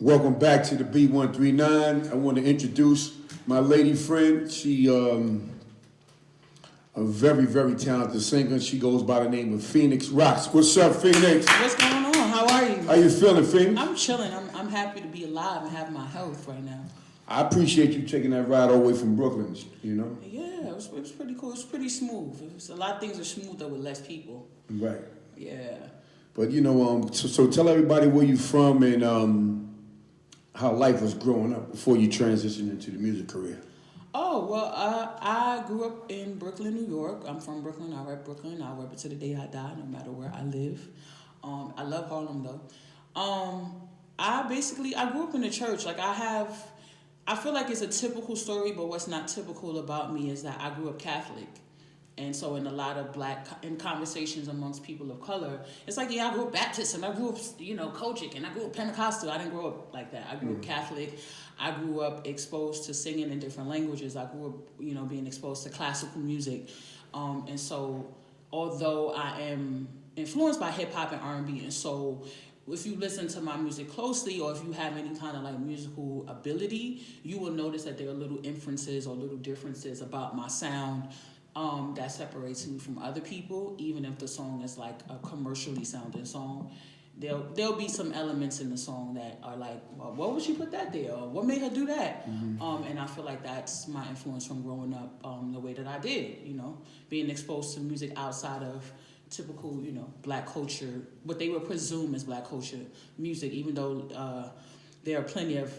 Welcome back to the B139. I want to introduce my lady friend. She a very, very talented singer. She goes by the name of Phoenixx Rocks. What's up, Phoenixx? What's going on? How are you? How you feeling, Phoenixx? I'm chilling. I'm happy to be alive and have my health right now. I appreciate you taking that ride all the way from Brooklyn, you know? Yeah, it was pretty cool. It was pretty smooth. A lot of things are smoother with less people. Right. Yeah. But, you know, so tell everybody where you from and how life was growing up before you transitioned into the music career. Oh, well, I grew up in Brooklyn, New York. I'm from Brooklyn. I rep Brooklyn. I'll rep it to the day I die, no matter where I live. I love Harlem, though. I grew up in the church. I feel like it's a typical story, but what's not typical about me is that I grew up Catholic. And so in a lot of in conversations amongst people of color, it's like, yeah, I grew up Baptist and I grew up, Kojic and I grew up Pentecostal. I didn't grow up like that. I grew up Catholic. I grew up exposed to singing in different languages. I grew up, being exposed to classical music. And so although I am influenced by hip hop and R&B and soul, if you listen to my music closely or if you have any kind of like musical ability, you will notice that there are little inferences or little differences about my sound that separates me from other people, even if the song is like a commercially sounding song. There'll be some elements in the song that are like, well, what would she put that there? Or what made her do that? Mm-hmm. And I feel like that's my influence from growing up the way that I did, being exposed to music outside of typical, black culture, what they would presume is black culture music, even though there are plenty of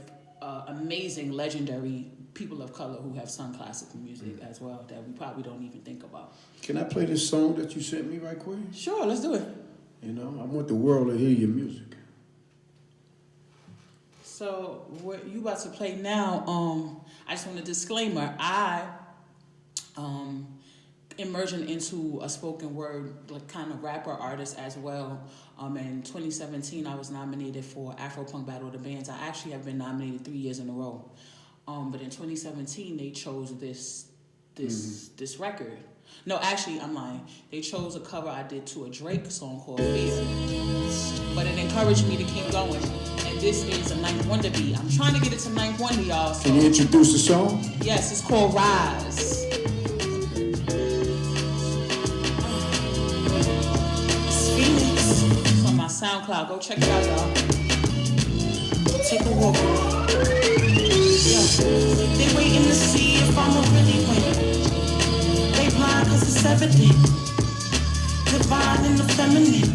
amazing, legendary people of color who have sung classical music as well that we probably don't even think about. Can I play this song that you sent me right quick? Sure, let's do it. I want the world to hear your music. So what you about to play now, I just want a disclaimer. I emerging into a spoken word kind of rapper artist as well. In 2017, I was nominated for Afro-Punk Battle of the Bands. I actually have been nominated 3 years in a row. But in 2017, they chose this record. No, actually, I'm lying. They chose a cover I did to a Drake song called Fear. But it encouraged me to keep going. And this is a Ninth Wonder beat. I'm trying to get it to Ninth Wonder, y'all. So. Can you introduce the song? Yes, it's called Rise. It's Phoenixx. It's on my SoundCloud. Go check it out, y'all. Take a walk with me. They waiting to see if I'ma really win. They blind cause it's evident. Divine and the feminine.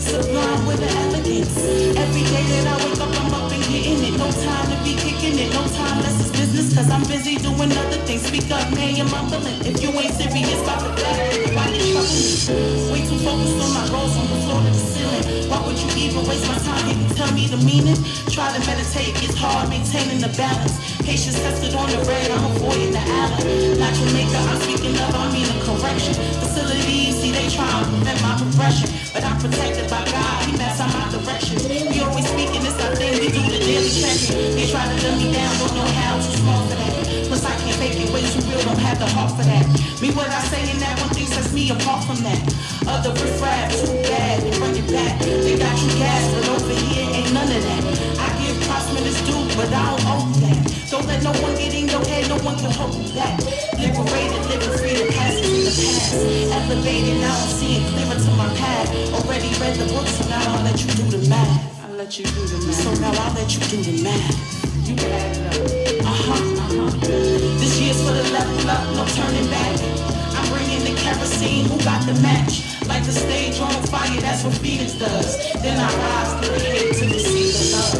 Sublime with the elegance. Every day that I wake up, I'm up and getting it. No time to be kicking it. No time less is business cause I'm busy doing other things. Speak up, man, you're mumbling. If you ain't serious about the fact, why you trouble me? Way too focused on my goals from the floor to the ceiling. Why would you even waste my time? Can you tell me the meaning? Try to meditate, it's hard maintaining the balance. Patience tested on the red, I'm avoiding the alley. Not Jamaica, I'm speaking of, I mean a correction. Facilities, see they try to prevent my progression. But I'm protected by God, he mess on my direction. We always speaking, it's our thing, we do the daily checking. They try to dumb me down, don't know how, too small for that. Plus I can't fake it, way too real, don't have the heart for that. Me what I say in that one thing sets me apart from that. Other riffraff, too bad, they bring it back. They got you gas, but over here ain't none of that. I give props when it's due, but I don't owe that. Don't let no one get in your head, no one can hold you back. Liberated, living free, the past is in the past. Elevated, now I'm seeing clearer to my path. Already read the book, so now I'll let you do the math. I'll let you do the math. So now I'll let you do the math. You can add it up. This year's for the level up, no turning back. I'm bringing the kerosene, who got the match? Like the stage on fire, that's what Phoenixx does. Then I rise to the head to receive the love.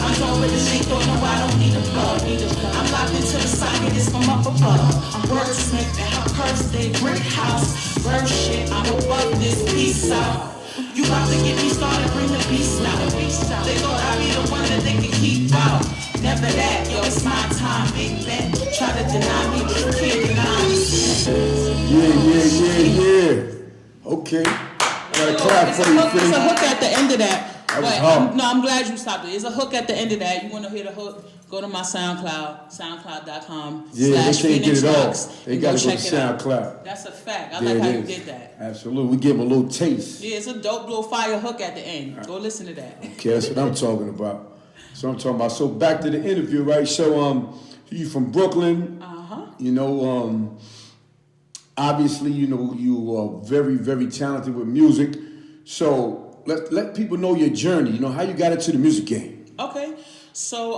I'm done with the shit, don't know I don't need a plug. I'm locked into the socket, it's from up above. I'm wordsmith and her curse, they brick house. Bird shit, I'm above this peace out. You about to get me started, bring the beast out. They thought I'd be the one that they could keep out. Never that, yo, it's my time, big bet. Try to deny me, but you can't deny me. Yeah. Okay. I got a clap for you, There's a hook at the end of that. That I'm glad you stopped it. There's a hook at the end of that. You want to hear the hook? Go to my SoundCloud, soundcloud.com/Phoenixx Rocks. They got to go to SoundCloud. That's a fact. I like how you did that. Absolutely. We give them a little taste. Yeah, it's a dope little fire hook at the end. Go listen to that. Okay, that's what I'm talking about. So I'm talking about. So back to the interview, right? So you from Brooklyn. You know, obviously, you know, you are very, very talented with music. So let people know your journey. You know, how you got into the music game. Okay. So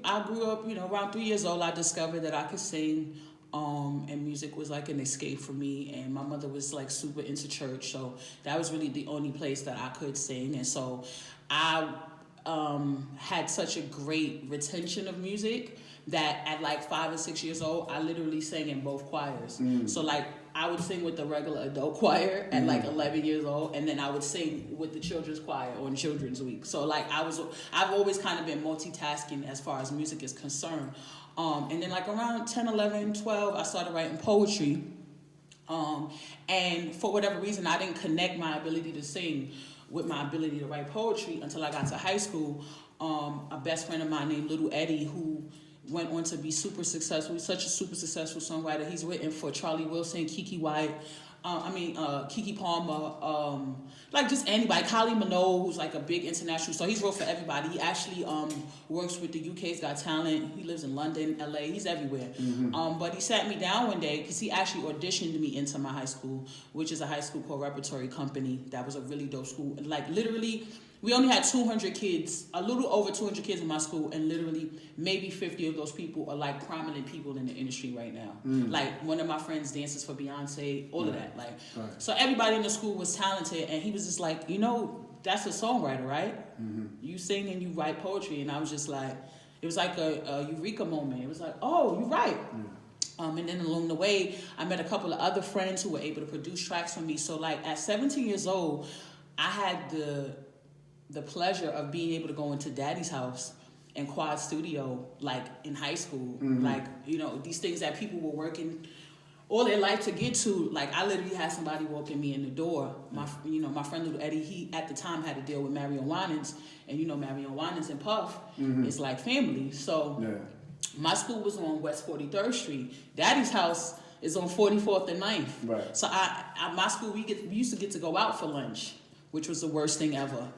I grew up, you know, around 3 years old. I discovered that I could sing, and music was like an escape for me. And my mother was like super into church, so that was really the only place that I could sing. And so I had such a great retention of music that at like 5 and 6 years old, I literally sang in both choirs. So like I would sing with the regular adult choir at like 11 years old, and then I would sing with the children's choir on Children's Week. So like I've always kind of been multitasking as far as music is concerned. And then like around 10, 11, 12, I started writing poetry. And for whatever reason, I didn't connect my ability to sing with my ability to write poetry until I got to high school. A best friend of mine named Little Eddie, who went on to be super successful. He's such a super successful songwriter. He's written for Charlie Wilson, Kiki White, Kiki Palmer, like just anybody. Kylie Minogue, who's like a big international. So he's wrote for everybody. He actually works with the UK's Got Talent. He lives in London, LA. He's everywhere. But he sat me down one day because he actually auditioned me into my high school, which is a high school called Repertory Company. That was a really dope school. Like literally, we only had 200 kids, a little over 200 kids in my school, and literally maybe 50 of those people are like prominent people in the industry right now. Like one of my friends dances for Beyonce, all of that. Like, so everybody in the school was talented, and he was just like, you know, that's a songwriter, right? You sing and you write poetry, and I was just like, it was like a eureka moment. It was like, oh, you're right. And then along the way, I met a couple of other friends who were able to produce tracks for me. So like at 17 years old, I had the pleasure of being able to go into Daddy's house and Quad Studio, like in high school. Like, you know, these things that people were working all their life to get to. Like I literally had somebody walking me in the door. My friend Little Eddie, he at the time had to deal with Marion Winans, and you know Marion Winans and Puff is like family. So my school was on West 43rd Street. Daddy's house is on 44th and 9th. Right. So my school, we used to get to go out for lunch, which was the worst thing ever.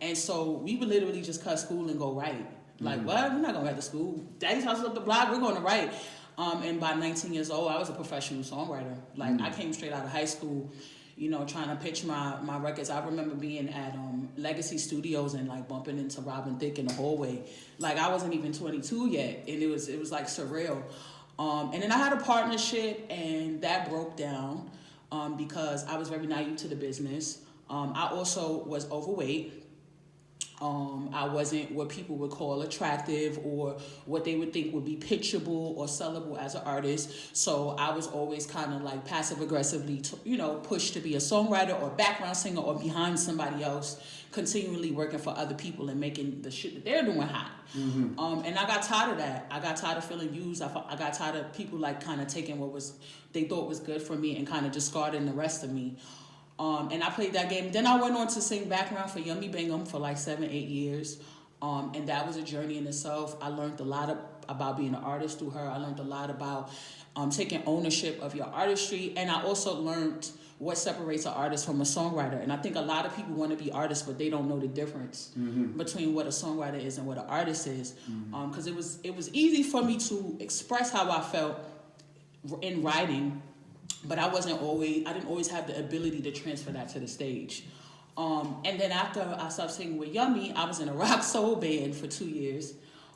And so we would literally just cut school and go write. Like, what? We're not going to write to school. Daddy's house is up the block. We're going to write. And by 19 years old, I was a professional songwriter. Like, I came straight out of high school, you know, trying to pitch my records. I remember being at Legacy Studios and, like, bumping into Robin Thicke in the hallway. Like, I wasn't even 22 yet, and it was like, surreal. And then I had a partnership, and that broke down because I was very naive to the business. I also was overweight. I wasn't what people would call attractive or what they would think would be pitchable or sellable as an artist. So I was always kind of like passive aggressively, pushed to be a songwriter or background singer or behind somebody else, continually working for other people and making the shit that they're doing hot. And I got tired of that. I got tired of feeling used. I got tired of people like kind of taking what they thought was good for me and kind of discarding the rest of me. And I played that game. Then I went on to sing background for Yummy Bingham for like 7-8 years. And that was a journey in itself. I learned a lot about being an artist through her. I learned a lot about taking ownership of your artistry. And I also learned what separates an artist from a songwriter. And I think a lot of people want to be artists, but they don't know the difference between what a songwriter is and what an artist is. Because it was easy for me to express how I felt in writing, but I didn't always have the ability to transfer that to the stage. And then after I stopped singing with Yummy, I was in a rock soul band for 2 years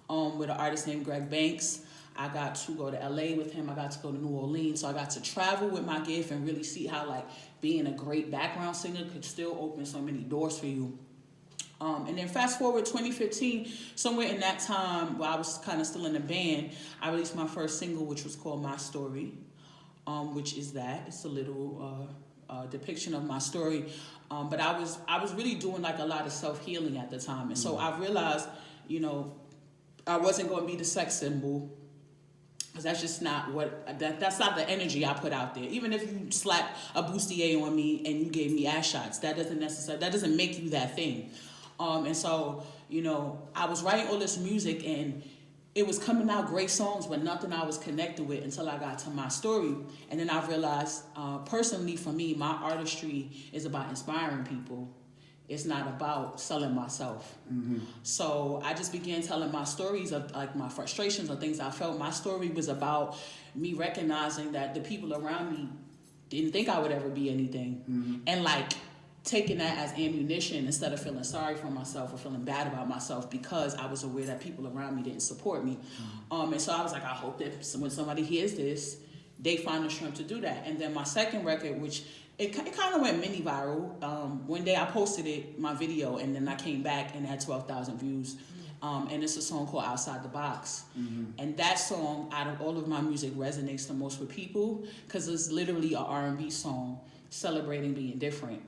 with an artist named Greg Banks. I got to go to LA with him. I got to go to New Orleans. So I got to travel with my gift and really see how like being a great background singer could still open so many doors for you. And then fast forward 2015, somewhere in that time while I was kind of still in the band, I released my first single, which was called My Story. Which is that. It's a little depiction of my story. But I was really doing like a lot of self-healing at the time. And so I realized, I wasn't going to be the sex symbol, because that's just not that's not the energy I put out there. Even if you slap a bustier on me and you gave me ass shots, that doesn't make you that thing. And so, I was writing all this music and it was coming out great songs, but nothing I was connected with until I got to My Story. And then I realized, personally for me, my artistry is about inspiring people. it's not about selling myself. So I just began telling my stories of like my frustrations or things I felt. My story was about me recognizing that the people around me didn't think I would ever be anything. And like taking that as ammunition instead of feeling sorry for myself or feeling bad about myself because I was aware that people around me didn't support me. And so I was like, I hope that when somebody hears this, they find the strength to do that. And then my second record, which it kind of went mini viral. One day I posted it, my video, and then I came back and it had 12,000 views. And it's a song called Outside the Box. And that song, out of all of my music, resonates the most with people because it's literally an R&B song celebrating being different.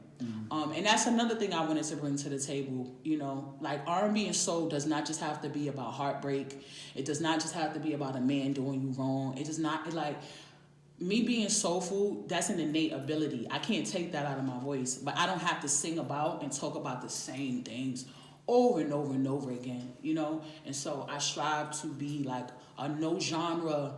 And that's another thing I wanted to bring to the table. You know, like R&B and soul does not just have to be about heartbreak. It does not just have to be about a man doing you wrong. It does not, like, me being soulful, that's an innate ability. I can't take that out of my voice, but I don't have to sing about and talk about the same things over and over and over again, you know? And so I strive to be like a no genre,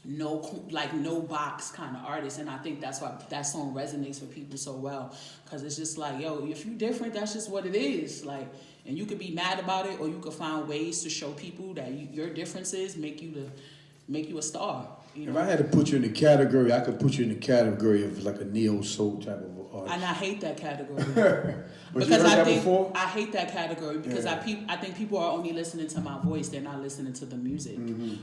no box kind of artist. And I think that's why that song resonates with people so well. Cause it's just like, yo, if you're different, that's just what it is. Like, and you could be mad about it, or you could find ways to show people that your differences make you a star. You know? If I had to put you in the category, I could put you in the category of like a neo soul type of artist. And I hate that category. Because you heard that before? I hate that category because I think people are only listening to my voice. They're not listening to the music.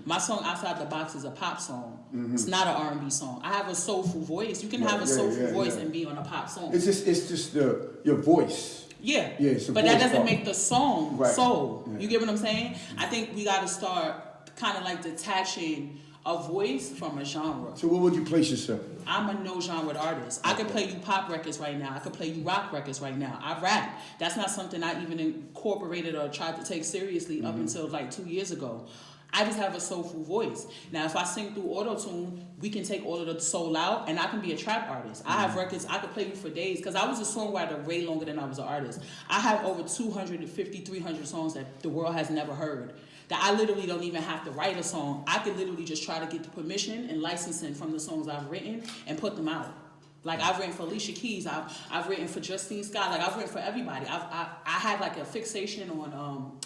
My song Outside the Box is a pop song. It's not an R&B song. I have a soulful voice. You can have a soulful voice and be on a pop song. It's just your voice. Yeah, but that doesn't make the song soul. Yeah. You get what I'm saying? I think we got to start kind of like detaching a voice from a genre. So where would you place yourself? I'm a no-genre artist. I could play you pop records right now. I could play you rock records right now. I rap. That's not something I even incorporated or tried to take seriously up until like 2 years ago. I just have a soulful voice. Now, if I sing through auto-tune, we can take all of the soul out, and I can be a trap artist. I have records I could play you for days, because I was a songwriter way longer than I was an artist. I have over 250, 300 songs that the world has never heard, that I literally don't even have to write a song. I could literally just try to get the permission and licensing from the songs I've written and put them out. Like, I've written for Alicia Keys, I've written for Justine Scott, like, I've written for everybody. I had like a fixation on,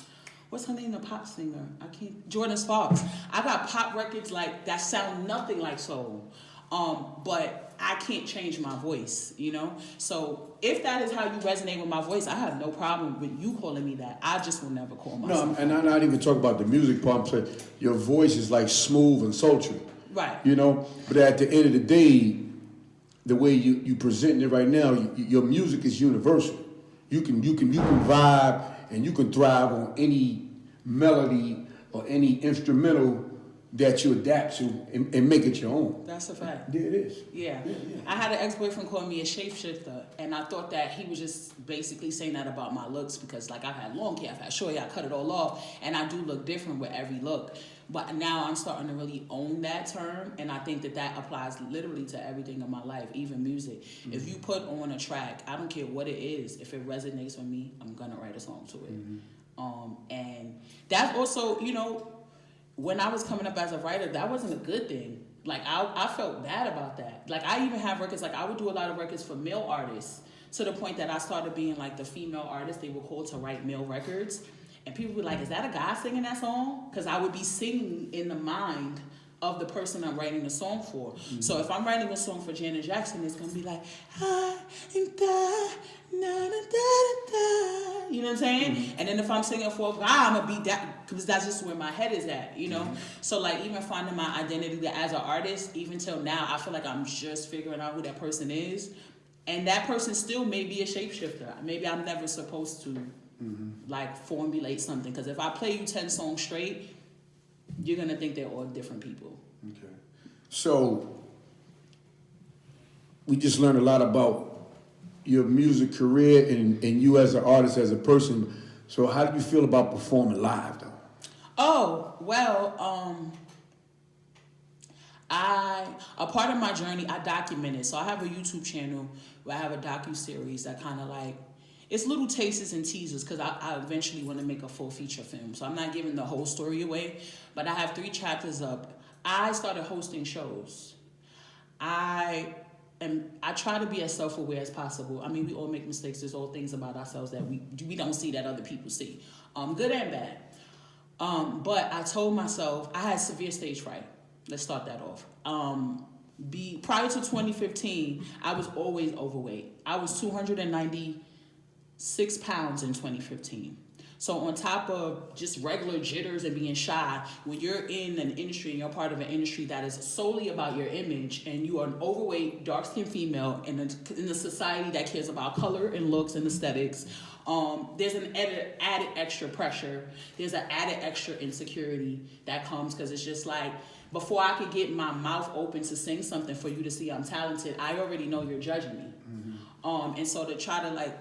what's her name, the pop singer? Jordan Sparks. I got pop records like that sound nothing like soul. But I can't change my voice, you know? So if that is how you resonate with my voice, I have no problem with you calling me that. I just will never call myself. No, and I'm not even talking about the music part. I'm saying your voice is like smooth and sultry. Right. You know? But at the end of the day, the way you presenting it right now, your music is universal. You can vibe and you can thrive on any melody or any instrumental that you adapt to and make it your own. That's a fact. Yeah, it is. Yeah. I had an ex-boyfriend call me a shapeshifter, and I thought that he was just basically saying that about my looks, because like I've had long hair, I've had short hair, I cut it all off, and I do look different with every look. But now I'm starting to really own that term, and I think that applies literally to everything in my life, even music. Mm-hmm. If you put on a track, I don't care what it is, if it resonates with me, I'm gonna write a song to it. Mm-hmm. And that's also, you know, when I was coming up as a writer, that wasn't a good thing. Like, I felt bad about that. Like, I even have records, like, I would do a lot of records for male artists, to the point that I started being, like, the female artist. They were called to write male records. And people were like, is that a guy singing that song? Because I would be singing in the mind of the person I'm writing the song for. Mm-hmm. So if I'm writing a song for Janet Jackson, it's going to be like, I am da, na, da, da, da. You know what I'm saying? Mm-hmm. And then if I'm singing for a guy, I'm going to be that, because that's just where my head is at, you know? Mm-hmm. So, like, even finding my identity as an artist, even till now, I feel like I'm just figuring out who that person is. And that person still may be a shapeshifter. Maybe I'm never supposed to, like, formulate something. Because if I play you 10 songs straight, you're going to think they're all different people. Okay. So, we just learned a lot about your music career and you as an artist, as a person. So, how do you feel about performing live, though? Oh, well, a part of my journey, I documented. So, I have a YouTube channel where I have a docu-series that kind of like, it's little tastes and teasers, because I eventually want to make a full feature film. So I'm not giving the whole story away, but I have 3 chapters up. I started hosting shows. I and I try to be as self-aware as possible. I mean, we all make mistakes. There's all things about ourselves that we don't see that other people see, good and bad. But I told myself I had severe stage fright. Let's start that off. Prior to 2015, I was always overweight. I was 296 pounds in 2015. So on top of just regular jitters and being shy, when you're in an industry and you're part of an industry that is solely about your image, and you are an overweight, dark-skinned female in a society that cares about color and looks and aesthetics, there's an added extra pressure. There's an added extra insecurity that comes, because it's just like, before I could get my mouth open to sing something for you to see I'm talented, I already know you're judging me. And so to try to like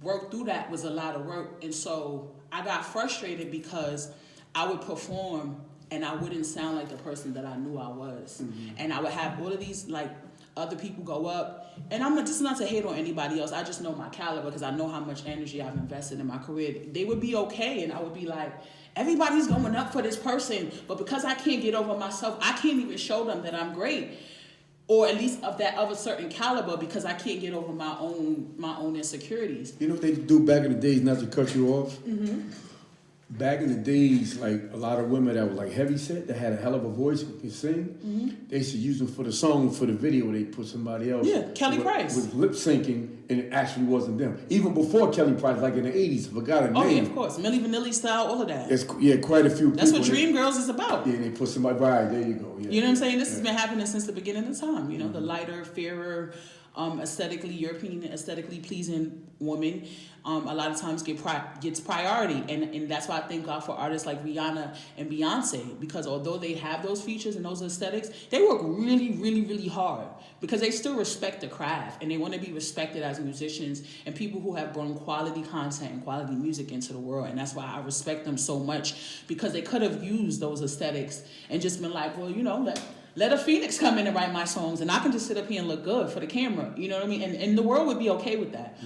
work through that was a lot of work. And so I got frustrated because I would perform and I wouldn't sound like the person that I knew I was. And I would have all of these like other people go up, and I'm just not to hate on anybody else. I just know my caliber, because I know how much energy I've invested in my career. They would be okay, and I would be like, everybody's going up for this person, but because I can't get over myself, I can't even show them that I'm great, or at least of a certain caliber, because I can't get over my own insecurities. You know what they do back in the days, not to cut you off? Back in the days, like a lot of women that were like heavy set, that had a hell of a voice, who could sing, they used to use them for the song, for the video, they put somebody else. Yeah, Kelly Price. With lip syncing, and it actually wasn't them. Even before Kelly Price, like in the 80s, I forgot her name. Oh yeah, of course. Milli Vanilli style, all of that. Quite a few That's people. what Dreamgirls is about. Yeah, they put somebody, right, there you go. Yeah, you know what I'm saying? This has been happening since the beginning of time. You know, the lighter, fairer, European aesthetically pleasing woman, a lot of times gets priority, and that's why I thank God for artists like Rihanna and Beyonce, because although they have those features and those aesthetics, they work really, really, really hard, because they still respect the craft and they want to be respected as musicians and people who have brought quality content and quality music into the world. And that's why I respect them so much, because they could have used those aesthetics and just been like, well, you know, let a Phoenixx come in and write my songs, and I can just sit up here and look good for the camera. You know what I mean? And the world would be okay with that.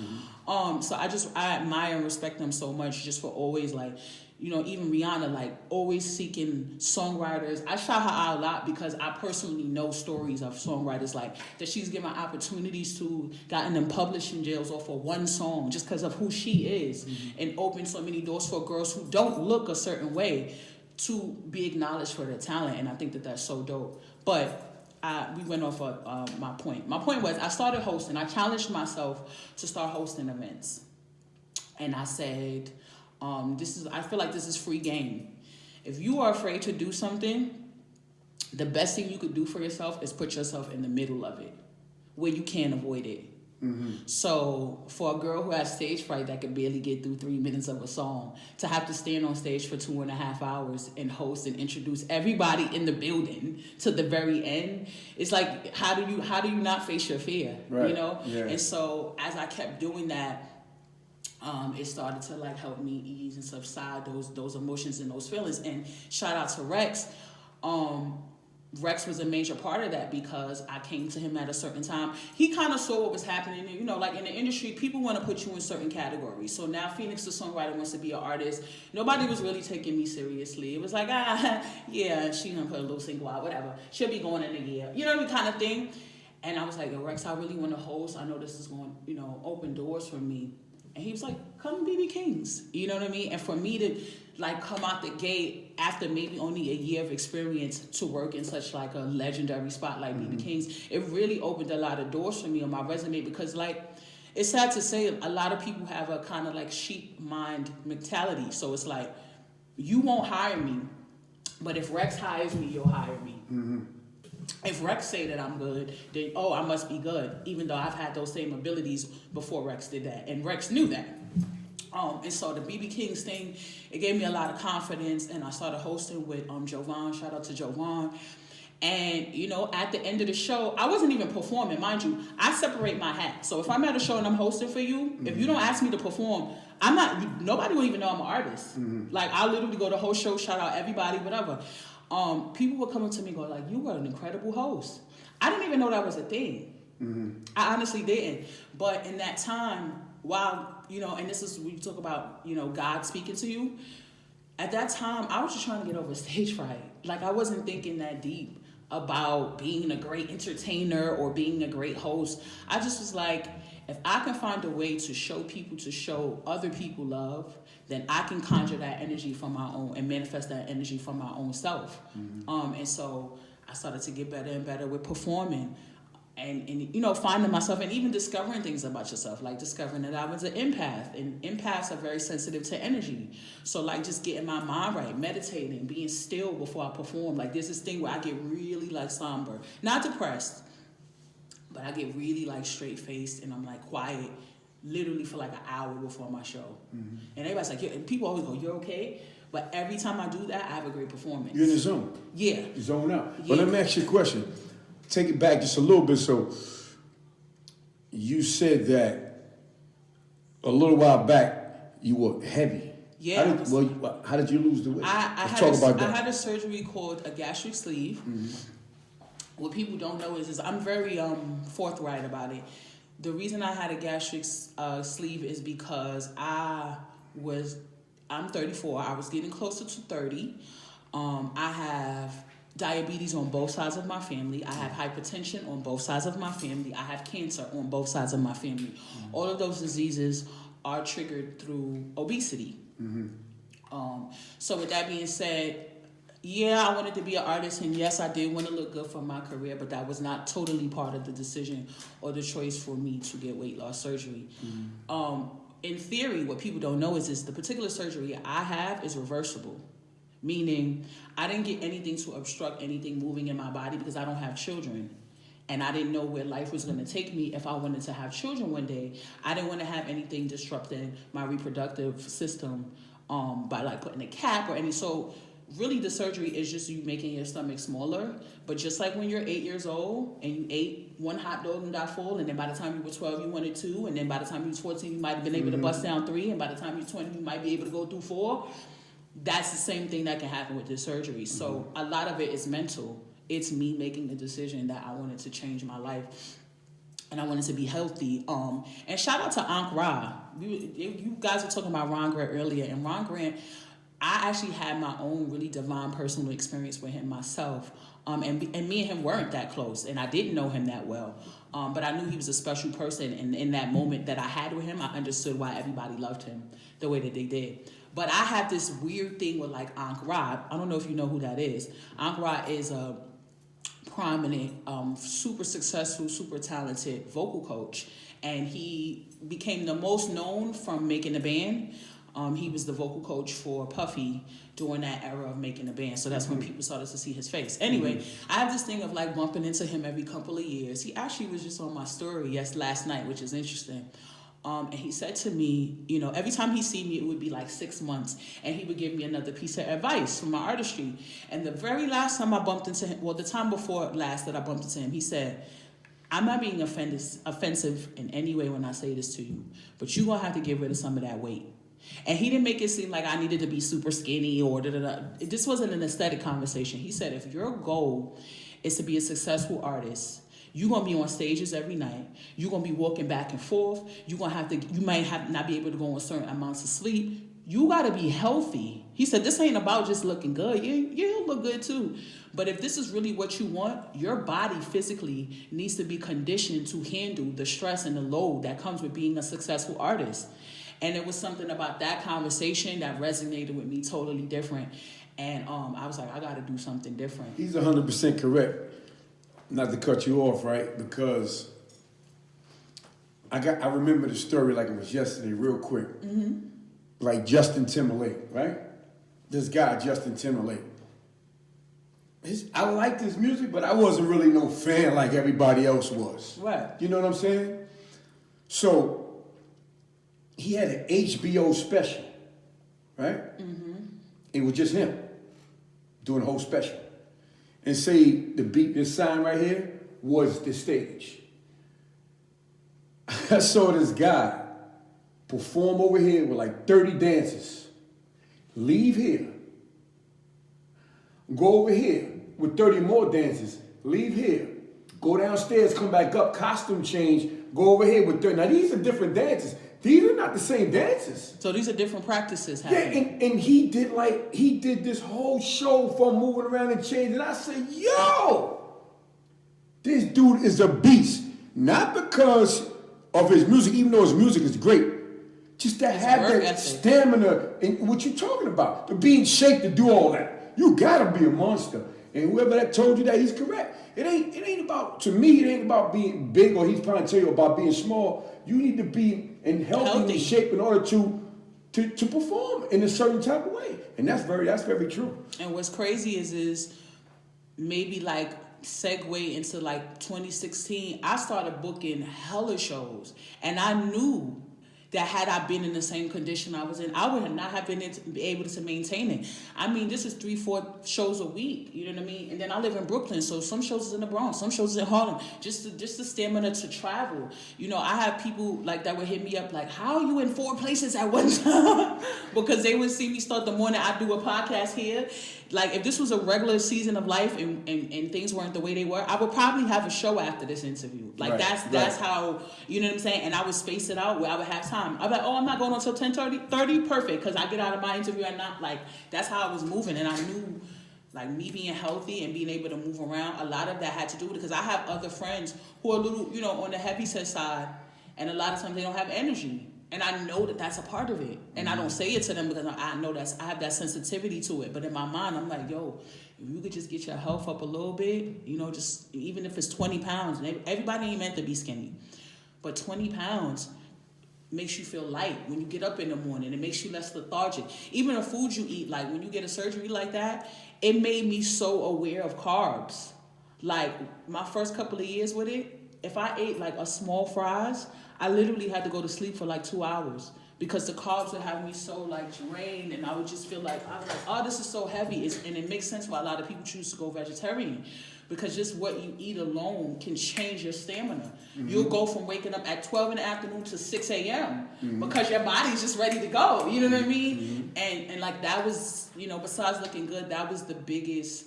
So I admire and respect them so much, just for always, like, you know, even Rihanna, like, always seeking songwriters. I shout her out a lot because I personally know stories of songwriters like that she's given opportunities to, gotten them publishing jails off for one song just because of who she is, and opened so many doors for girls who don't look a certain way to be acknowledged for their talent. And I think that that's so dope. But we went off of my point. My point was, I started hosting. I challenged myself to start hosting events. And I said, I feel like this is free game. If you are afraid to do something, the best thing you could do for yourself is put yourself in the middle of it, where you can't avoid it. So for a girl who has stage fright that could barely get through 3 minutes of a song, to have to stand on stage for 2.5 hours and host and introduce everybody in the building to the very end, it's like, how do you not face your fear? Right. You know? Yeah. And so as I kept doing that, it started to like help me ease and subside those emotions and those feelings. And shout out to Rex. Rex was a major part of that, because I came to him at a certain time. He kind of saw what was happening. You know, like in the industry, people want to put you in certain categories. So now Phoenixx, the songwriter, wants to be an artist. Nobody was really taking me seriously. It was like, yeah, she's going to put a little single out, whatever. She'll be going in a year. You know what I mean, kind of thing. And I was like, yo, Rex, I really want to host. I know this is going to, you know, open doors for me. And he was like, come BB Kings. You know what I mean? And for me to like come out the gate after maybe only a year of experience to work in such like a legendary spot like BB Kings, it really opened a lot of doors for me on my resume, because like, it's sad to say, a lot of people have a kind of like sheep mind mentality. So it's like, you won't hire me, but if Rex hires me, you'll hire me. If Rex say that I'm good, then, oh, I must be good, even though I've had those same abilities before Rex did that. And Rex knew that. And so the BB Kings thing, it gave me a lot of confidence, and I started hosting with Jovan. Shout out to Jovan. And, you know, at the end of the show, I wasn't even performing. Mind you, I separate my hat. So if I'm at a show and I'm hosting for you, if you don't ask me to perform, nobody will even know I'm an artist. Like, I literally go to whole show, shout out everybody, whatever. People would come up to me and go like, you were an incredible host. I didn't even know that was a thing. I honestly didn't. But in that time, while, you know, and this is when you talk about, you know, God speaking to you, at that time, I was just trying to get over stage fright. Like, I wasn't thinking that deep. about being a great entertainer or being a great host. I just was like, if I can find a way to show other people love, then I can conjure that energy from my own and manifest that energy from my own self. And so I started to get better and better with performing. And finding myself and even discovering things about yourself, like discovering that I was an empath, and empaths are very sensitive to energy. So like just getting my mind right, meditating, being still before I perform. Like there's this thing where I get really like somber, not depressed, but I get really like straight faced and I'm like quiet, literally for like an hour before my show. And everybody's like, and people always go, "You're okay?" But every time I do that, I have a great performance. You're in the zone. Yeah. You zone out. Yeah. But let me ask you a question. Take it back just a little bit. So you said that a little while back you were heavy. Yeah. How did you lose the weight? I had a surgery called a gastric sleeve. What people don't know is I'm very forthright about it. The reason I had a gastric sleeve is because I'm 34. I was getting closer to 30. I have diabetes on both sides of my family. I have hypertension on both sides of my family. I have cancer on both sides of my family. All of those diseases are triggered through obesity. So with that being said, yeah, I wanted to be an artist, and yes, I did want to look good for my career, but that was not totally part of the decision or the choice for me to get weight loss surgery. In theory, what people don't know is the particular surgery I have is reversible. Meaning, I didn't get anything to obstruct anything moving in my body because I don't have children. And I didn't know where life was going to take me if I wanted to have children one day. I didn't want to have anything disrupting my reproductive system by like putting a cap or any. So really the surgery is just you making your stomach smaller. But just like when you're 8 years old and you ate one hot dog and got full, and then by the time you were 12, you wanted 2, and then by the time you was 14, you might have been able to bust down 3, and by the time you're 20, you might be able to go through 4. That's the same thing that can happen with this surgery. So a lot of it is mental. It's me making the decision that I wanted to change my life and I wanted to be healthy. And shout out to Ankh Ra. You guys were talking about Ron Grant earlier, and Ron Grant, I actually had my own really divine personal experience with him myself. And me and him weren't that close, and I didn't know him that well. But I knew he was a special person, and in that moment that I had with him, I understood why everybody loved him the way that they did. But I have this weird thing with like Ankh Ra. I don't know if you know who that is. Ankh Ra is a prominent, super successful, super talented vocal coach. And he became the most known from Making the Band. He was the vocal coach for Puffy during that era of Making the Band. So that's when people started to see his face. Anyway, I have this thing of like bumping into him every couple of years. He actually was just on my story last night, which is interesting. And he said to me, every time he see me, it would be like 6 months. And he would give me another piece of advice from my artistry. And the very last time I bumped into him, the time before last that I bumped into him, he said, "I'm not being offensive in any way when I say this to you, but you're going to have to get rid of some of that weight." And he didn't make it seem like I needed to be super skinny or da-da-da. This wasn't an aesthetic conversation. He said, if your goal is to be a successful artist, you're going to be on stages every night. You're going to be walking back and forth. You might not be able to go on certain amounts of sleep. You got to be healthy. He said, this ain't about just looking good. You'll look good too. But if this is really what you want, your body physically needs to be conditioned to handle the stress and the load that comes with being a successful artist. And it was something about that conversation that resonated with me totally different. And I was like, I got to do something different. He's 100% correct. Not to cut you off, right? Because I remember the story like it was yesterday, real quick. Like Justin Timberlake, right? This guy, Justin Timberlake. I liked his music, but I wasn't really no fan like everybody else was. Right. You know what I'm saying? So he had an HBO special, right? It was just him doing a whole special. And say this sign right here was the stage. I saw this guy perform over here with like 30 dancers. Leave here. Go over here with 30 more dancers. Leave here. Go downstairs, come back up, costume change, go over here with 30. Now these are different dances. These are not the same dances. So these are different practices happening. Yeah, and he did this whole show from moving around and changing. And I said, yo, This dude is a beast. Not because of his music, even though his music is great. Just to have that stamina and what you talking about. To be in shape to do all that. You gotta be a monster. And whoever that told you that, he's correct. It ain't about, to me, it ain't about being big, or he's trying to tell you about being small. You need to be in healthy shape in order to perform in a certain type of way. And that's very true. And what's crazy is maybe like segue into like 2016, I started booking hella shows. And I knew that had I been in the same condition I was in, I would not have been able to maintain it. I mean, this is 3-4 shows a week, you know what I mean? And then I live in Brooklyn, so some shows is in the Bronx, some shows is in Harlem. Just the stamina to travel. You know, I have people like that would hit me up like, how are you in 4 places at one time? Because they would see me start the morning, I do a podcast here. Like, if this was a regular season of life and things weren't the way they were, I would probably have a show after this interview. Like, that's how, you know what I'm saying? And I would space it out where I would have time. I'd be like, oh, I'm not going until 10:30, perfect, because I get out of my interview and not, like, that's how I was moving. And I knew, like, me being healthy and being able to move around, a lot of that had to do with it, because I have other friends who are a little, you know, on the heavy set side, and a lot of times they don't have energy. And I know that that's a part of it. And I don't say it to them because I know I have that sensitivity to it. But in my mind, I'm like, yo, if you could just get your health up a little bit, you know, just even if it's 20 pounds. And everybody ain't meant to be skinny. But 20 pounds makes you feel light when you get up in the morning. It makes you less lethargic. Even the food you eat, like when you get a surgery like that, it made me so aware of carbs. Like my first couple of years with it, if I ate like a small fries, I literally had to go to sleep for like 2 hours because the carbs would have me so like drained, and I would just feel like, I was like, oh, this is so heavy. And it makes sense why a lot of people choose to go vegetarian, because just what you eat alone can change your stamina. Mm-hmm. You'll go from waking up at 12 in the afternoon to 6 a.m. Because your body's just ready to go. You know what I mean? Mm-hmm. And like that was, you know, besides looking good, that was the biggest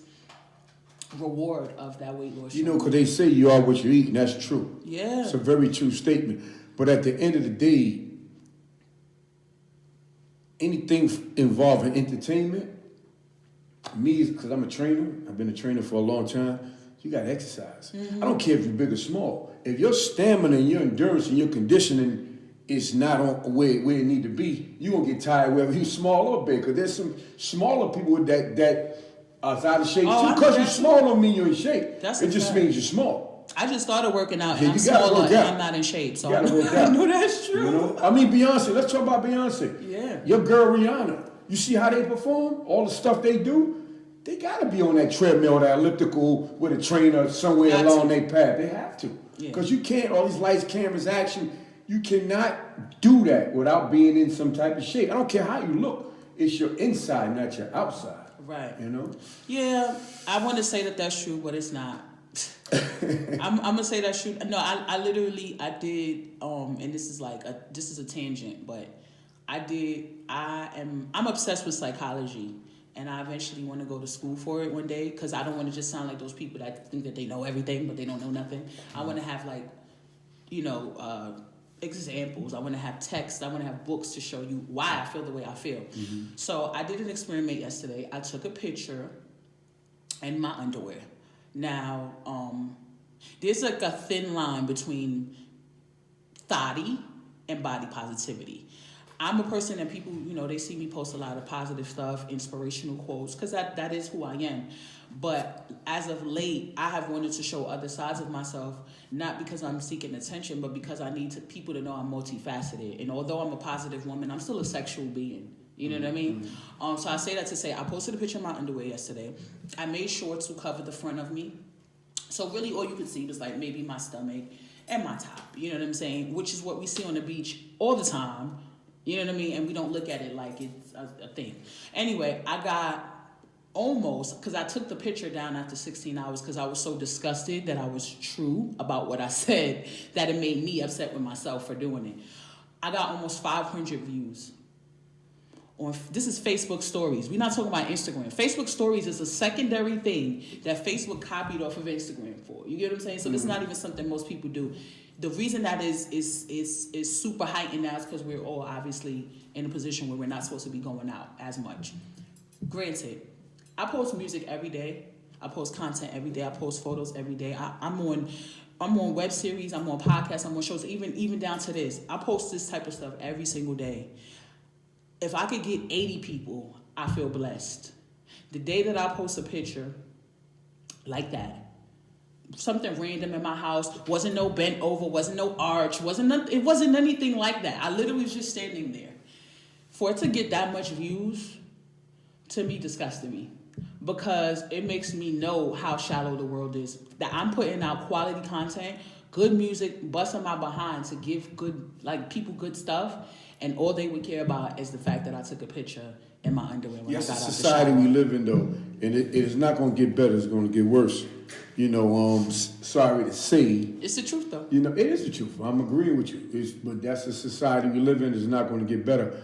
reward of that weight loss. You know, because they say you are what you eat, and that's true. Yeah. It's a very true statement. But at the end of the day, anything involving entertainment, me, because I'm a trainer, I've been a trainer for a long time, you got to exercise. Mm-hmm. I don't care if you're big or small. If your stamina and your endurance and your conditioning is not on where it need to be, you're going to get tired whether you're small or big. Because there's some smaller people that are out of shape too. Because you're small don't mean you're in shape. It just means you're small. I just started working out and I'm smaller and I'm not in shape. So I know that's true. You know? I mean, Beyonce, let's talk about Beyonce. Yeah. Your girl Rihanna, you see how they perform? All the stuff they do? They got to be on that treadmill, that elliptical with a trainer somewhere along their path. They have to. Because you can't, all these lights, cameras, action, you cannot do that without being in some type of shape. I don't care how you look. It's your inside, not your outside. Right. You know? Yeah, I want to say that that's true, but it's not. I'm gonna say that's true. No, I literally did, and this is a tangent, but I'm obsessed with psychology, and I eventually want to go to school for it one day, because I don't want to just sound like those people that think that they know everything but they don't know nothing. I want to have examples. I want to have text. I want to have books to show you why I feel the way I feel. Mm-hmm. So I did an experiment yesterday. I took a picture in my underwear. Now, there's like a thin line between thotty and body positivity. I'm a person that people, you know, they see me post a lot of positive stuff, inspirational quotes, because that is who I am. But as of late, I have wanted to show other sides of myself, not because I'm seeking attention, but because I need people to know I'm multifaceted. And although I'm a positive woman, I'm still a sexual being. You know what I mean? So I say that to say, I posted a picture of my underwear yesterday. I made sure to cover the front of me. So really all you could see was like maybe my stomach and my top. You know what I'm saying? Which is what we see on the beach all the time. You know what I mean? And we don't look at it like it's a thing. Anyway, I got almost, because I took the picture down after 16 hours because I was so disgusted that I was true about what I said that it made me upset with myself for doing it. I got almost 500 views. This is Facebook stories. We're not talking about Instagram. Facebook stories is a secondary thing that Facebook copied off of Instagram for. You get what I'm saying? So this is not even something most people do. The reason that is super heightened now is because we're all obviously in a position where we're not supposed to be going out as much. Granted, I post music every day. I post content every day. I post photos every day. I'm on web series. I'm on podcasts. I'm on shows. Even down to this, I post this type of stuff every single day. If I could get 80 people, I feel blessed. The day that I post a picture like that, something random in my house, wasn't no bent over, wasn't no arch, it wasn't anything like that. I literally was just standing there. For it to get that much views, to me, disgusted me. Because it makes me know how shallow the world is. That I'm putting out quality content, good music, busting my behind to give people good stuff, and all they would care about is the fact that I took a picture in my underwear when I got out the shower. That's the society we live in, though, and it is not going to get better. It's going to get worse. Sorry to say. It's the truth, though. It is the truth. I'm agreeing with you. But that's the society we live in. It's not going to get better.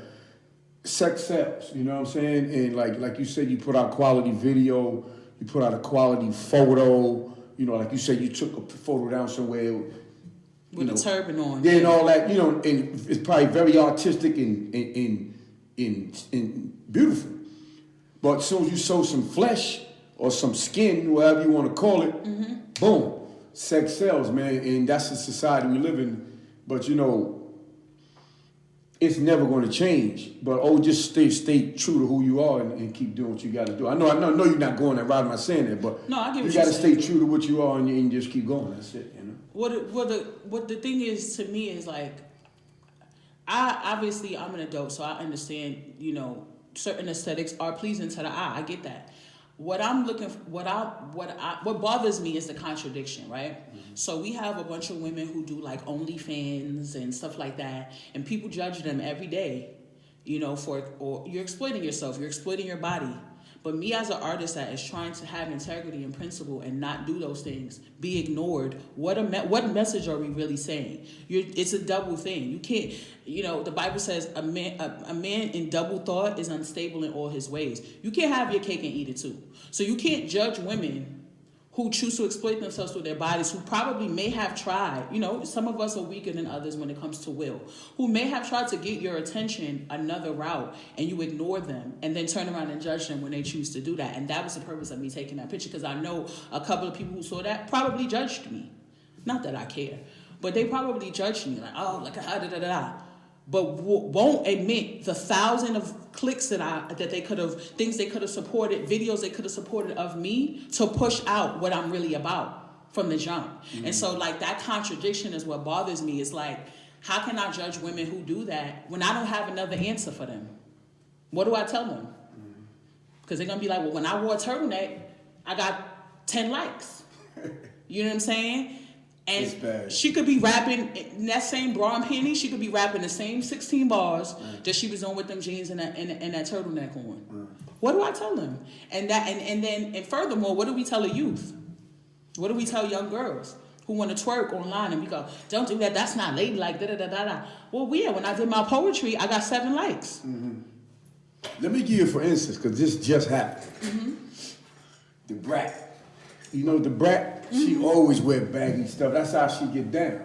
Sex sells, you know what I'm saying? And like you said, you put out quality video, you put out a quality photo, like you said, you took a photo down somewhere. With a turban on. Yeah, and all that, and it's probably very artistic and beautiful. But as soon as you show some flesh or some skin, whatever you want to call it, boom, sex sells, man. And that's the society we live in. But, it's never going to change, but just stay true to who you are and keep doing what you got to do. I know you're not going that route. I'm not saying that, but no, I get you got to stay true to what you are and just keep going. That's it. What the thing is to me is like, I'm an adult, so I understand. Certain aesthetics are pleasing to the eye. I get that. What bothers me is the contradiction, right? Mm-hmm. So we have a bunch of women who do like OnlyFans and stuff like that, and people judge them every day, or you're exploiting yourself, you're exploiting your body. But me as an artist that is trying to have integrity and principle and not do those things, be ignored, what message are we really saying? It's a double thing. You can't, the Bible says a man in double thought is unstable in all his ways. You can't have your cake and eat it too. So you can't judge women who choose to exploit themselves with their bodies, who probably may have tried, some of us are weaker than others when it comes to will, who may have tried to get your attention another route, and you ignore them and then turn around and judge them when they choose to do that. And that was the purpose of me taking that picture, because I know a couple of people who saw that probably judged me. Not that I care, but they probably judged me like, oh, look at how da-da-da-da. But won't admit the 1,000 of clicks that they could have, things they could have supported, videos they could have supported of me to push out what I'm really about from the jump. Mm-hmm. And so like that contradiction is what bothers me. It's like, how can I judge women who do that when I don't have another answer for them? What do I tell them? Because they're going to be like, well, when I wore a turtleneck, I got 10 likes. You know what I'm saying? And she could be rapping in that same bra and panties. She could be rapping the same 16 bars that she was on with them jeans and that turtleneck on. What do I tell them? And furthermore, what do we tell the youth? What do we tell young girls who want to twerk online and we go, don't do that, that's not ladylike, da-da-da-da-da. Well, yeah, when I did my poetry, I got 7 likes. Mm-hmm. Let me give you for instance, because this just happened. Mm-hmm. The Brat. The Brat, she always wear baggy stuff. That's how she get down.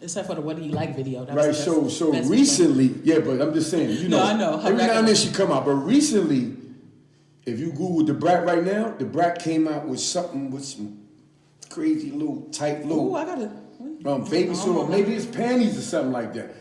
Except for the "What Do You Like" video. Right. So recently, but I'm just saying. No, I know. Every now and then she come out, but recently, if you Google the Brat right now, the Brat came out with something with some crazy little tight little. Ooh, I gotta. Baby suit, or maybe it's panties or something like that.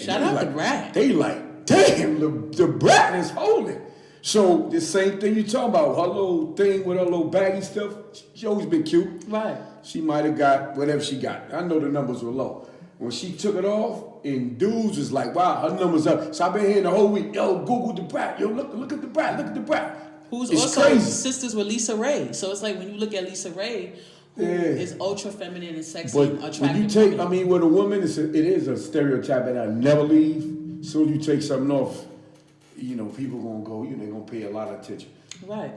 Shout out the Brat. They like, damn, the Brat is holding. So the same thing you talking about, her little thing with her little baggy stuff, she always been cute. Right. She might have got whatever she got. I know the numbers were low. When she took it off, and dudes was like, wow, her numbers up. So I've been hearing the whole week, yo, Google the Brat. Yo, look at the Brat, look at the Brat. Who's it's also crazy. Sisters with Lisa Ray. So it's like when you look at Lisa Ray, who is ultra feminine and sexy and attractive. When you take, with a woman, it is a stereotype that I never leave. As soon as you take something off, people gonna go, they're gonna pay a lot of attention. Right.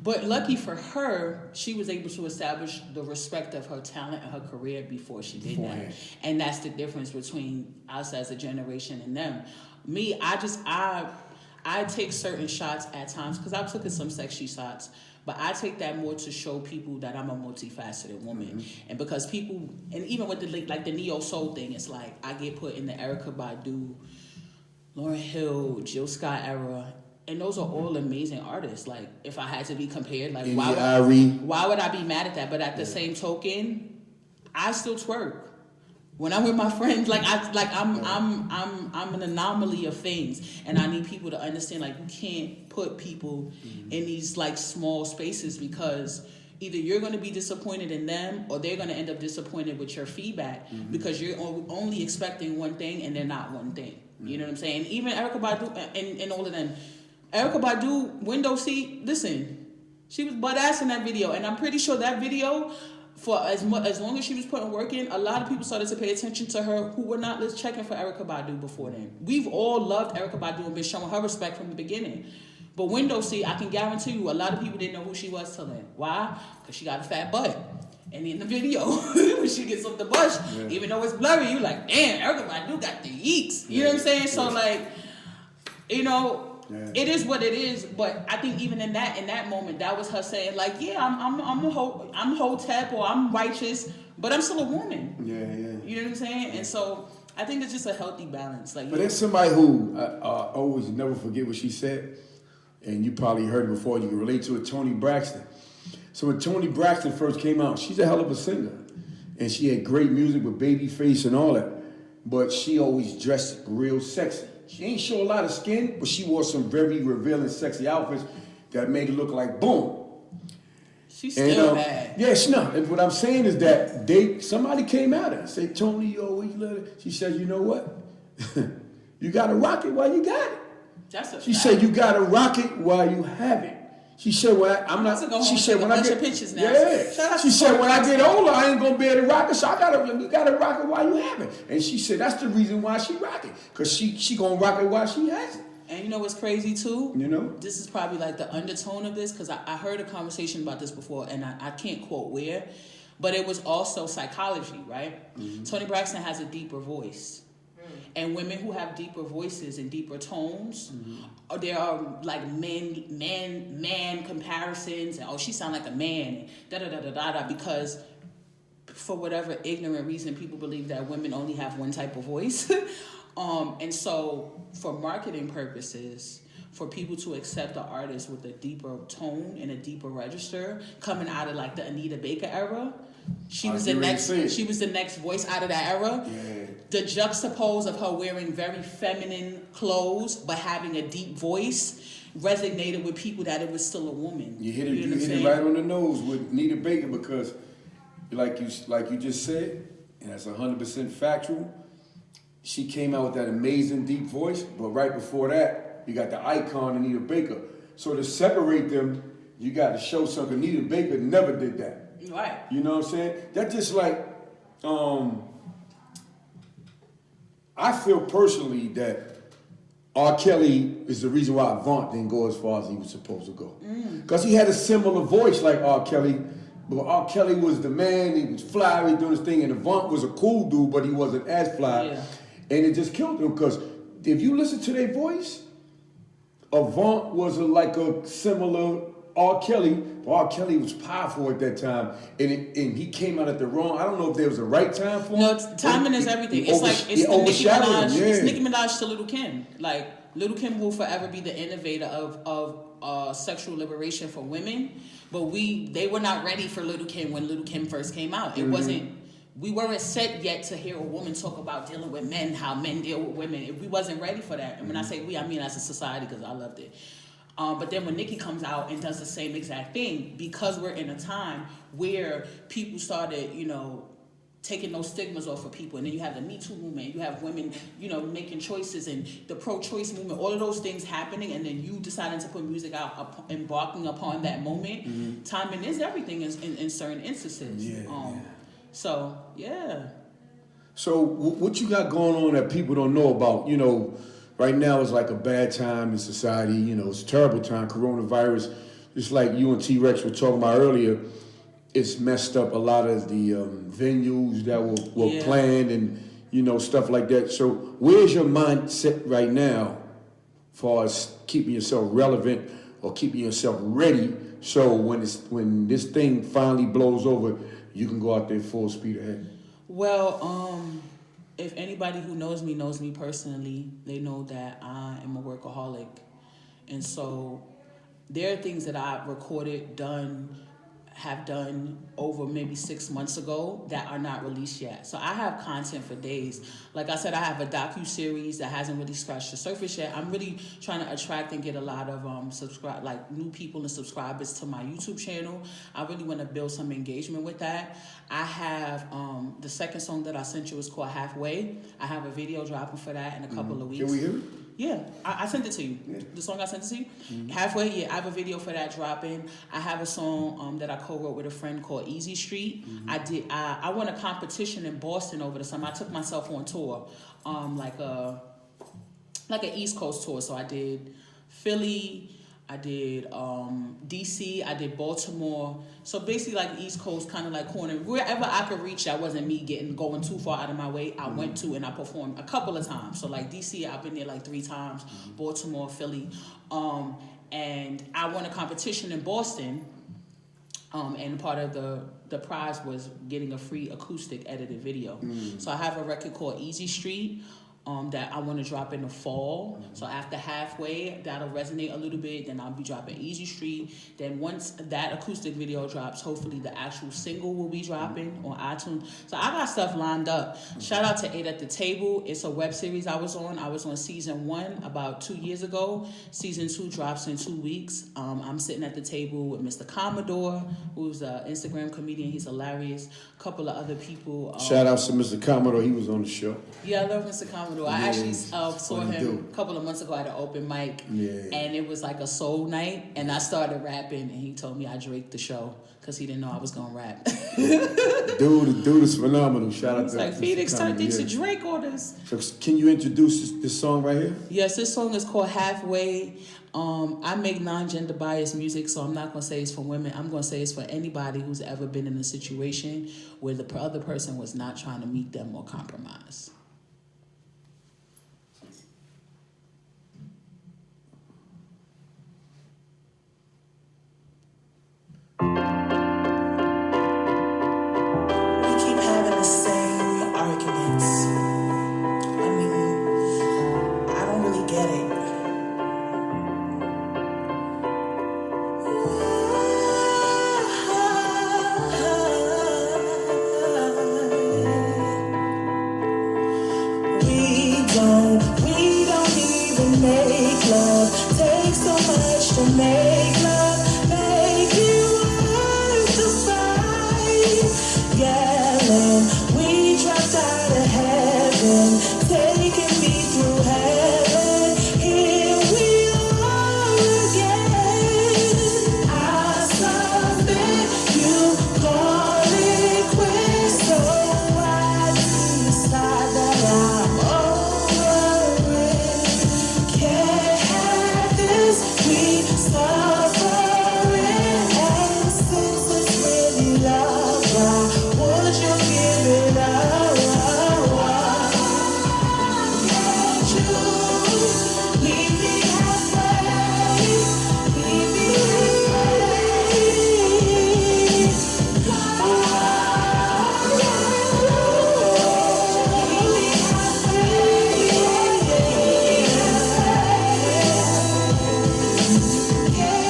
But lucky for her, she was able to establish the respect of her talent and her career before she did that. And that's the difference between us as a generation and them. Me, I take certain shots at times, because I've taken some sexy shots, but I take that more to show people that I'm a multifaceted woman. Mm-hmm. And because people, and even with the neo soul thing, it's like I get put in the Erykah Badu, Lauryn Hill, Jill Scott era, and those are all amazing artists. Like, if I had to be compared, like, Ari. why would I be mad at that? But at the same token, I still twerk. When I'm with my friends, I'm an anomaly of things, and I need people to understand, like, you can't put people in these like small spaces, because either you're going to be disappointed in them, or they're going to end up disappointed with your feedback, because you're only expecting one thing and they're not one thing. You know what I'm saying? Even Erykah Badu and all of them. Erykah Badu, window seat. Listen, she was butt ass in that video, and I'm pretty sure that video, for as long as she was putting work in, a lot of people started to pay attention to her who were not checking for Erykah Badu before then. We've all loved Erykah Badu and been showing her respect from the beginning. But window seat, I can guarantee you, a lot of people didn't know who she was till then. Why? Because she got a fat butt. And in the video, when she gets off the bus, even though it's blurry, you like, damn, Erykah Badu got the yeeks. You know what I'm saying? So like, you know. Yeah. It is what it is, but I think even in that moment, that was her saying, like, yeah, I'm Hotep, or I'm righteous, but I'm still a woman. Yeah. You know what I'm saying? And so I think it's just a healthy balance. Like, but there's somebody who I always never forget what she said, and you probably heard it before. You can relate to it. Toni Braxton. So when Toni Braxton first came out, she's a hell of a singer, and she had great music with Babyface and all that, but she always dressed real sexy. She ain't show a lot of skin, but she wore some very revealing, sexy outfits that made it look like boom. She's still bad. Yeah, she not. And what I'm saying is that somebody came at her and said, Toni, you always love it. She said, you know what? You gotta rock it while you got it. She said, you gotta rock it while you have it. She said, "Well, I'm not." She said, "When I get pictures now." Yeah. She said, "When I get older, I ain't gonna be able to rock it. So you gotta rock it while you have it." And she said, "That's the reason why she rock it, cause she gonna rock it while she has it." And you know what's crazy too? You know, this is probably like the undertone of this, cause I heard a conversation about this before, and I can't quote where, but it was also psychology, right? Mm-hmm. Toni Braxton has a deeper voice. And women who have deeper voices and deeper tones, there are like man comparisons, and she sound like a man, because for whatever ignorant reason, people believe that women only have one type of voice. And so for marketing purposes, for people to accept the artist with a deeper tone and a deeper register, coming out of like the Anita Baker era, she was the next voice out of that era. Yeah. The juxtapose of her wearing very feminine clothes but having a deep voice resonated with people that it was still a woman. You hit it right on the nose with Anita Baker, because like you just said, and that's 100% factual, she came out with that amazing deep voice, but right before that, you got the icon Anita Baker. So to separate them, you got to show something. Anita Baker never did that. Right. You know what I'm saying? That's just like, I feel personally that R. Kelly is the reason why Avant didn't go as far as he was supposed to go. Because he had a similar voice like R. Kelly, but R. Kelly was the man, he was fly, he was doing his thing, and Avant was a cool dude, but he wasn't as fly. Yeah. And it just killed him, because if you listen to their voice, Avant was like a similar R. Kelly, but R. Kelly was powerful at that time, and he came out at the wrong. I don't know if there was a right time for him. No, timing is everything. It's Nicki Minaj. Yeah. It's Nicki Minaj to Little Kim. Like, Little Kim will forever be the innovator of sexual liberation for women, but they were not ready for Little Kim when Little Kim first came out. It wasn't. We weren't set yet to hear a woman talk about dealing with men, how men deal with women. We wasn't ready for that. And when I say we, I mean as a society, because I loved it. But then when Nicki comes out and does the same exact thing, because we're in a time where people started, taking those stigmas off of people, and then you have the Me Too movement, you have women, making choices, and the pro-choice movement, all of those things happening, and then you deciding to put music out, embarking upon that moment. Timing is everything in certain instances. So, yeah. So what you got going on that people don't know about? Right now it's like a bad time in society. It's a terrible time. Coronavirus, just like you and T-Rex were talking about earlier, it's messed up a lot of the venues that were planned and, stuff like that. So where's your mindset right now as far as keeping yourself relevant or keeping yourself ready, so when this thing finally blows over, you can go out there full speed ahead? Well, if anybody who knows me personally, they know that I am a workaholic. And so there are things that I recorded, have done over maybe 6 months ago that are not released yet. So I have content for days. Like I said, I have a docu-series that hasn't really scratched the surface yet. I'm really trying to attract and get a lot of new people and subscribers to my YouTube channel. I really want to build some engagement with that. I have the second song that I sent you is called Halfway. I have a video dropping for that in a couple of weeks. Can we hear it? Yeah, I sent it to you. Yeah. The song I sent it to you? Halfway, yeah, I have a video for that dropping. I have a song that I co-wrote with a friend called Easy Street. I won a competition in Boston over the summer. I took myself on tour, like an East Coast tour. So I did Philly, I did DC, I did Baltimore. So basically like East Coast, kind of like corner. Wherever I could reach, that wasn't me going too far out of my way. I went to and I performed a couple of times. So like DC, I've been there like 3 times. Baltimore, Philly. And I won a competition in Boston. And part of the prize was getting a free acoustic edited video. So I have a record called Easy Street. That I want to drop in the fall. So after Halfway, that'll resonate a little bit. Then I'll be dropping Easy Street. Then once that acoustic video drops, hopefully the actual single will be dropping on iTunes. So I got stuff lined up. Shout out to 8 at the Table. It's a web series I was on. I was on season 1 about 2 years ago. Season 2 drops in 2 weeks. I'm sitting at the table with Mr. Commodore, who's an Instagram comedian. He's hilarious. A couple of other people. Shout out to Mr. Commodore. He was on the show. Yeah, I love Mr. Commodore. I actually saw him a couple of months ago at an open mic, and it was like a soul night, and I started rapping, and he told me I draked the show because he didn't know I was gonna rap. dude is phenomenal. Shout out to like Phoenixx turned into Drake on us. So can you introduce this song right here? Yes, this song is called Halfway. I make non-gender biased music, so I'm not gonna say it's for women. I'm gonna say it's for anybody who's ever been in a situation where the other person was not trying to meet them or compromise. Yeah.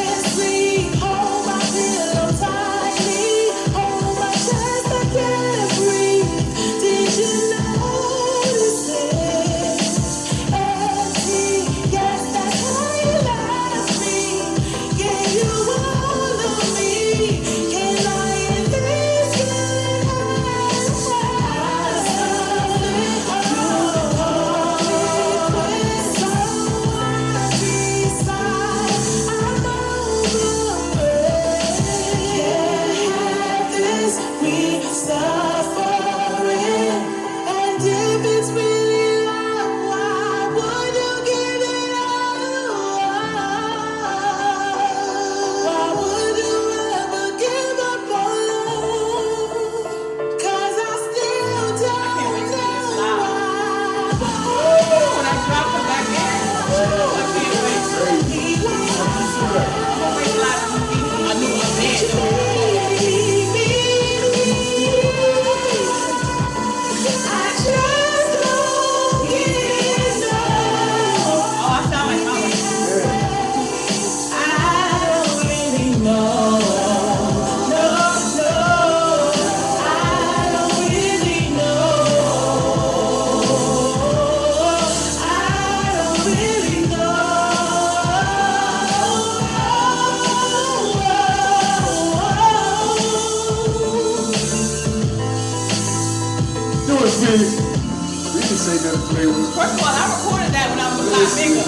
We didn't say nothing to play with. First of all, I recorded that when I was a lot bigger.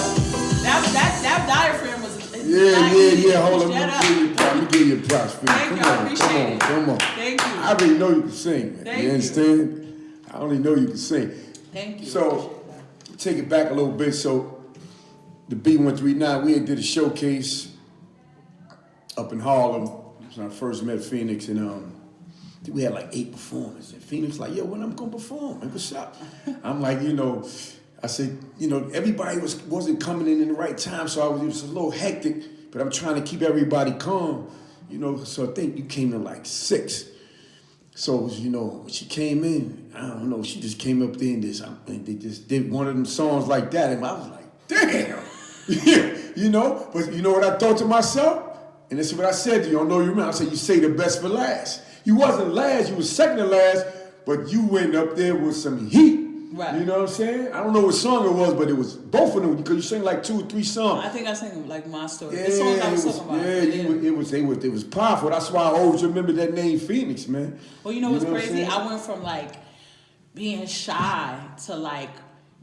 That diaphragm was. Yeah. Hold on, let me give you props. Thank you, I appreciate it. Come on. Thank you. I already know you can sing, man. Thank you understand? I only know you can sing. Thank you. So, take it back a little bit. So, the B139, we had did a showcase up in Harlem. That's when I first met Phoenixx, and we had like 8 performers. And Phoenixx like, yo, when I'm gonna perform? Like, what's up? I'm like, I said, everybody wasn't coming in the right time, so it was a little hectic, but I'm trying to keep everybody calm, so I think you came in like 6. So, when she came in, I don't know, she just came up there and they just did one of them songs like that, and I was like, damn, but you know what I thought to myself? And this is what I said to you, I don't know you remember, I said, you say the best for last. You wasn't last, you was second to last, but you went up there with some heat. Right. You know what I'm saying? I don't know what song it was, but it was both of them because you sang like 2 or 3 songs. I think I sang like My Story. Yeah, the songs I was talking about. It was powerful. That's why I always remember that name, Phoenixx, man. Well, what's crazy? I went from like being shy to like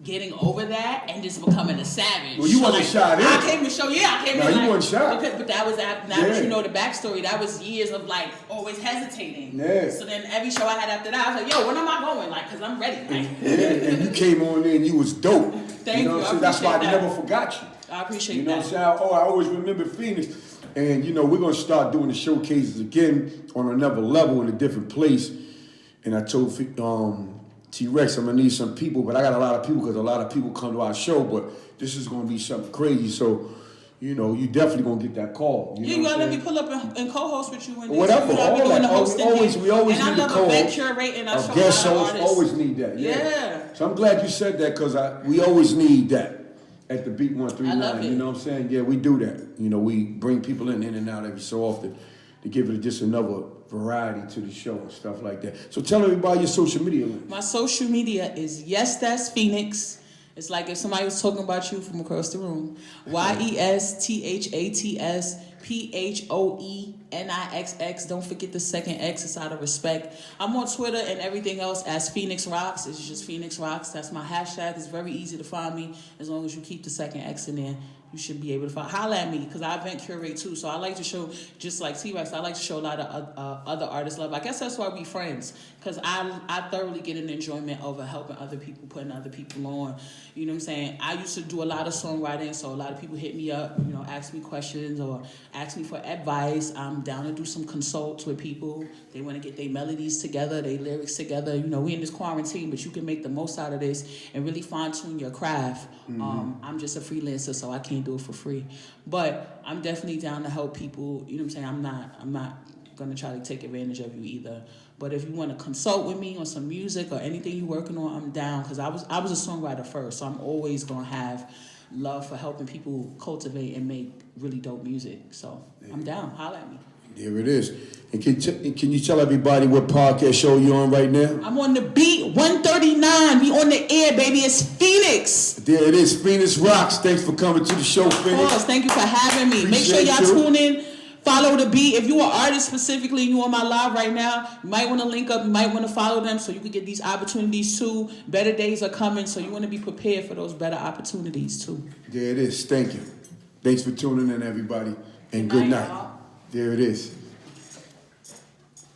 getting over that and just becoming a savage. Well, you wasn't shy then. I came to show, I came in. You wasn't shy. But that was after, now that you know the backstory, that was years of like always hesitating. Yeah. So then every show I had after that, I was like, yo, when am I going? Like, cause I'm ready. Like, and you came on there and you was dope. Thank you. So that's why I never forgot you. I appreciate that. You know what I'm saying? I always remember Phoenixx. And we're gonna start doing the showcases again on another level in a different place. And I told T-Rex, I'm gonna need some people, but I got a lot of people because a lot of people come to our show, but this is gonna be something crazy. So, you definitely gonna get that call. You gotta let me pull up and co-host with you. And whatever. We always need a co-host. And I curating our show. Guest hosts always need that. Yeah. So I'm glad you said that because we always need that at the Beat 139. I love it. You know what I'm saying? Yeah, we do that. We bring people in and out every so often to give it just another variety to the show and stuff like that. So tell everybody your social media links. My social media is Yes That's Phoenixx. It's like if somebody was talking about you from across the room. YESTHATSPHOENIXX. Don't forget the second X. It's out of respect. I'm on Twitter and everything else as Phoenixx Rocks. It's just Phoenixx Rocks. That's my hashtag. It's very easy to find me as long as you keep the second X in there. You should be able to holler at me because I event curate too. So I like to show, just like T-Rex, I like to show a lot of other artists love. I guess that's why we friends because I thoroughly get an enjoyment over helping other people, putting other people on. You know what I'm saying? I used to do a lot of songwriting, so a lot of people hit me up, ask me questions or ask me for advice. I'm down to do some consults with people. They want to get their melodies together, their lyrics together. We in this quarantine, but you can make the most out of this and really fine-tune your craft. Mm-hmm. I'm just a freelancer, so I can't do it for free. But I'm definitely down to help people. You know what I'm saying? I'm not gonna try to take advantage of you either. But if you want to consult with me on some music or anything you're working on, I'm down because I was a songwriter first, so I'm always gonna have love for helping people cultivate and make really dope music. So I'm down. Holla at me. There it is. And can you tell everybody what podcast show you're on right now? I'm on the Beat 139. We on the air, baby. It's Phoenixx. There it is. Phoenixx Rocks. Thanks for coming to the show, Phoenixx. Of course. Thank you for having me. Make sure y'all tune in. Follow the Beat. If you're an artist specifically and you on my live right now, you might want to link up. You might want to follow them so you can get these opportunities too. Better days are coming, so you want to be prepared for those better opportunities too. There it is. Thank you. Thanks for tuning in, everybody. And good night. There it is.